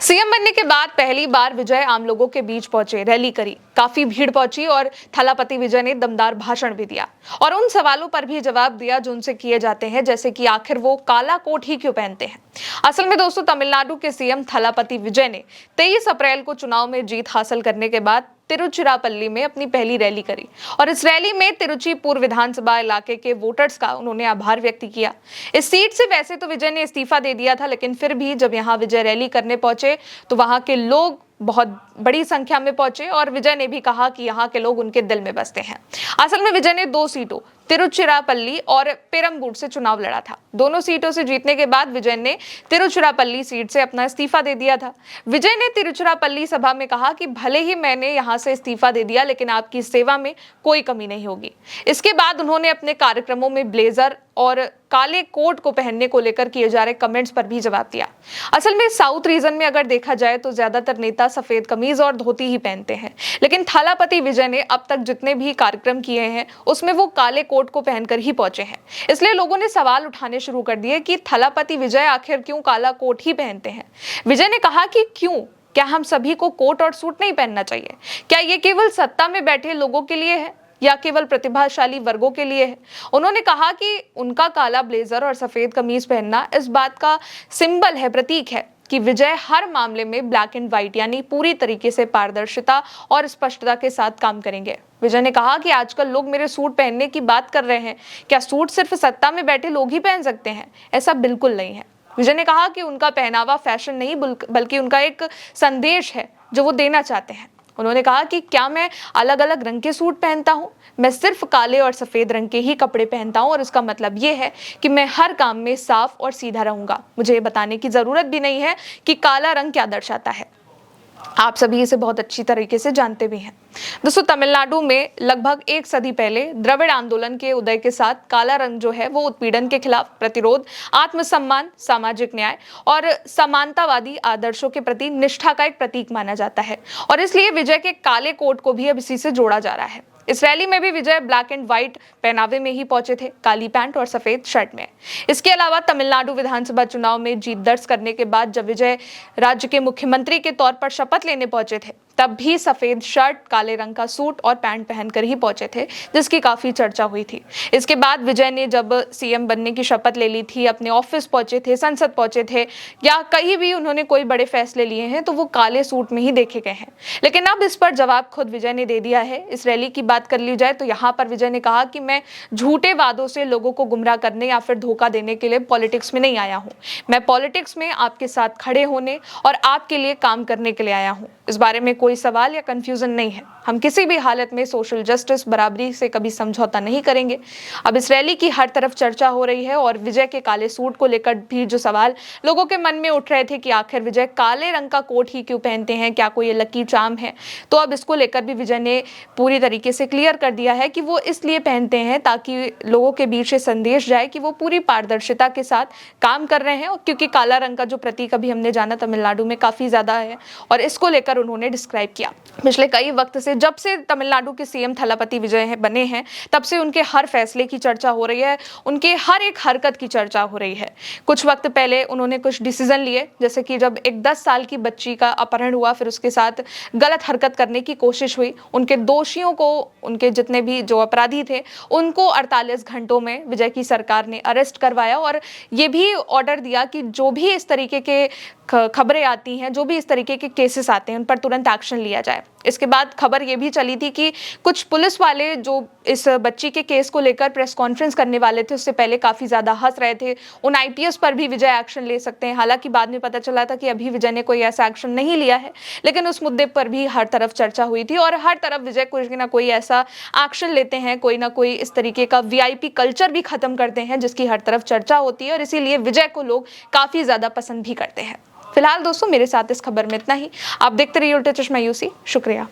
CM बनने के बाद पहली बार विजय आम लोगों के बीच पहुंचे, रैली करी, काफी भीड़ पहुंची और थलापति विजय ने दमदार भाषण भी दिया और उन सवालों पर भी जवाब दिया जो उनसे किए जाते हैं, जैसे कि आखिर वो काला कोट ही क्यों पहनते हैं। असल में दोस्तों, तमिलनाडु के सीएम थलापति विजय ने 23 अप्रैल को चुनाव में जीत हासिल करने के बाद तिरुचिरापल्ली में अपनी पहली रैली करी और इस रैली में तिरुचि पूर्व विधानसभा इलाके के वोटर्स का उन्होंने आभार व्यक्त किया। इस सीट से वैसे तो विजय ने इस्तीफा दे दिया था, लेकिन फिर भी जब यहां विजय रैली करने पहुंचे तो वहां के लोग बहुत बड़ी संख्या में पहुंचे और विजय ने भी कहा कि यहाँ के लोग उनके दिल में बसते हैं। असल में विजय ने 2 सीटों तिरुचिरापल्ली और पेरम्बूर से चुनाव लड़ा था। दोनों सीटों से जीतने के बाद विजय ने तिरुचिरापल्ली सीट से अपना इस्तीफा दे दिया था। विजय ने तिरुचिरापल्ली सभा में कहा कि भले ही मैंने यहां से इस्तीफा दे दिया, लेकिन आपकी सेवा में कोई कमी नहीं होगी। इसके बाद उन्होंने अपने कार्यक्रमों में ब्लेजर और काले कोट को पहनने को लेकर किए जा रहे कमेंट्स पर भी जवाब दिया। असल में साउथ रीजन में अगर देखा जाए तो ज्यादातर नेता सफेद कमीज और धोती ही पहनते हैं, लेकिन थलापति विजय ने अब तक जितने भी कार्यक्रम किए हैं उसमें वो काले कोट को पहनकर ही पहुंचे हैं। इसलिए लोगों ने सवाल उठाने शुरू कर दिए कि थलापति विजय आखिर क्यों काला कोट ही पहनते हैं। विजय ने कहा कि क्यों, क्या हम सभी को कोट और सूट नहीं पहनना चाहिए? क्या ये केवल सत्ता में बैठे लोगों के लिए है या केवल प्रतिभाशाली वर्गों के लिए है? उन्होंने कहा कि उनका काला ब्लेजर और सफेद कमीज पहनना इस बात का सिंबल है, प्रतीक है कि विजय हर मामले में ब्लैक एंड व्हाइट यानी पूरी तरीके से पारदर्शिता और स्पष्टता के साथ काम करेंगे। विजय ने कहा कि आजकल लोग मेरे सूट पहनने की बात कर रहे हैं, क्या सूट सिर्फ सत्ता में बैठे लोग ही पहन सकते हैं? ऐसा बिल्कुल नहीं है। विजय ने कहा कि उनका पहनावा फैशन नहीं बल्कि उनका एक संदेश है जो वो देना चाहते हैं। उन्होंने कहा कि क्या मैं अलग अलग रंग के सूट पहनता हूं? मैं सिर्फ काले और सफेद रंग के ही कपड़े पहनता हूं और इसका मतलब ये है कि मैं हर काम में साफ और सीधा रहूंगा। मुझे ये बताने की जरूरत भी नहीं है कि काला रंग क्या दर्शाता है। आप सभी इसे बहुत अच्छी तरीके से जानते भी हैं। दोस्तों, तमिलनाडु में लगभग 1 सदी पहले द्रविड़ आंदोलन के उदय के साथ काला रंग जो है वो उत्पीड़न के खिलाफ प्रतिरोध, आत्मसम्मान, सामाजिक न्याय और समानतावादी आदर्शों के प्रति निष्ठा का एक प्रतीक माना जाता है और इसलिए विजय के काले कोट को भी अब इसी से जोड़ा जा रहा है। इस रैली में भी विजय ब्लैक एंड व्हाइट पहनावे में ही पहुंचे थे, काली पैंट और सफेद शर्ट में। इसके अलावा तमिलनाडु विधानसभा चुनाव में जीत दर्ज करने के बाद जब विजय राज्य के मुख्यमंत्री के तौर पर शपथ लेने पहुंचे थे, तब भी सफेद शर्ट, काले रंग का सूट और पैंट पहनकर ही पहुंचे थे, जिसकी काफी चर्चा हुई थी। इसके बाद विजय ने जब सीएम बनने की शपथ ले ली थी, अपने ऑफिस पहुंचे थे, संसद पहुंचे थे या कहीं भी उन्होंने कोई बड़े फैसले लिए हैं तो वो काले सूट में ही देखे गए हैं। लेकिन अब इस पर जवाब खुद विजय ने दे दिया है। इस रैली की बात कर ली जाए तो यहाँ पर विजय ने कहा कि मैं झूठे वादों से लोगों को गुमराह करने या फिर धोखा देने के लिए पॉलिटिक्स में नहीं आया हूँ। मैं पॉलिटिक्स में आपके साथ खड़े होने और आपके लिए काम करने के लिए आया हूँ। इस बारे में कोई सवाल या कंफ्यूजन नहीं है। हम किसी भी हालत में सोशल जस्टिस, बराबरी से कभी समझौता नहीं करेंगे। अब इस रैली की हर तरफ चर्चा हो रही है और विजय के काले सूट को लेकर भी जो सवाल लोगों के मन में उठ रहे थे कि आखिर विजय काले रंग का कोट ही क्यों पहनते हैं, क्या कोई लकी चार्म है, तो अब इसको लेकर भी विजय ने पूरी तरीके से क्लियर कर दिया है कि वो इसलिए पहनते हैं ताकि लोगों के बीच ये संदेश जाए कि वो पूरी पारदर्शिता के साथ काम कर रहे हैं, क्योंकि काला रंग का जो प्रतीक अभी हमने जाना तमिलनाडु में काफी ज्यादा है और इसको लेकर उन्होंने डिस्क्राइब किया। पिछले कई वक्त से, जब से तमिलनाडु के सीएम थलापति विजय बने हैं, तब से उनके हर फैसले की चर्चा हो रही है, उनके हर एक हरकत की चर्चा हो रही है। कुछ वक्त पहले उन्होंने कुछ डिसीजन लिए, जैसे कि जब एक 10 साल की बच्ची का अपहरण हुआ, फिर उसके साथ गलत हरकत करने की कोशिश हुई, उनके दोषियों को, उनके जितने भी जो अपराधी थे उनको 48 घंटों में विजय की सरकार ने अरेस्ट करवाया और ये भी ऑर्डर दिया कि जो भी इस तरीके के खबरें आती हैं, जो भी इस तरीके के केसेस आते हैं, उन पर तुरंत एक्शन लिया जाए। इसके बाद खबर ये भी चली थी कि कुछ पुलिस वाले जो इस बच्ची के केस को लेकर प्रेस कॉन्फ्रेंस करने वाले थे, उससे पहले काफी ज्यादा हंस रहे थे। उन आईपीएस पर भी विजय एक्शन ले सकते हैं। हालांकि बाद में पता चला था कि अभी विजय ने कोई ऐसा एक्शन नहीं लिया है, लेकिन उस मुद्दे पर भी हर तरफ चर्चा हुई थी और हर तरफ विजय कोई ना कोई ऐसा एक्शन लेते हैं, कोई ना कोई इस तरीके का वीआईपी कल्चर भी खत्म करते हैं जिसकी हर तरफ चर्चा होती है और इसीलिए विजय को लोग काफी ज्यादा पसंद भी करते हैं। फिलहाल दोस्तों, मेरे साथ इस खबर में इतना ही। आप देखते रहिए उल्टा चश्मा यूसी। शुक्रिया।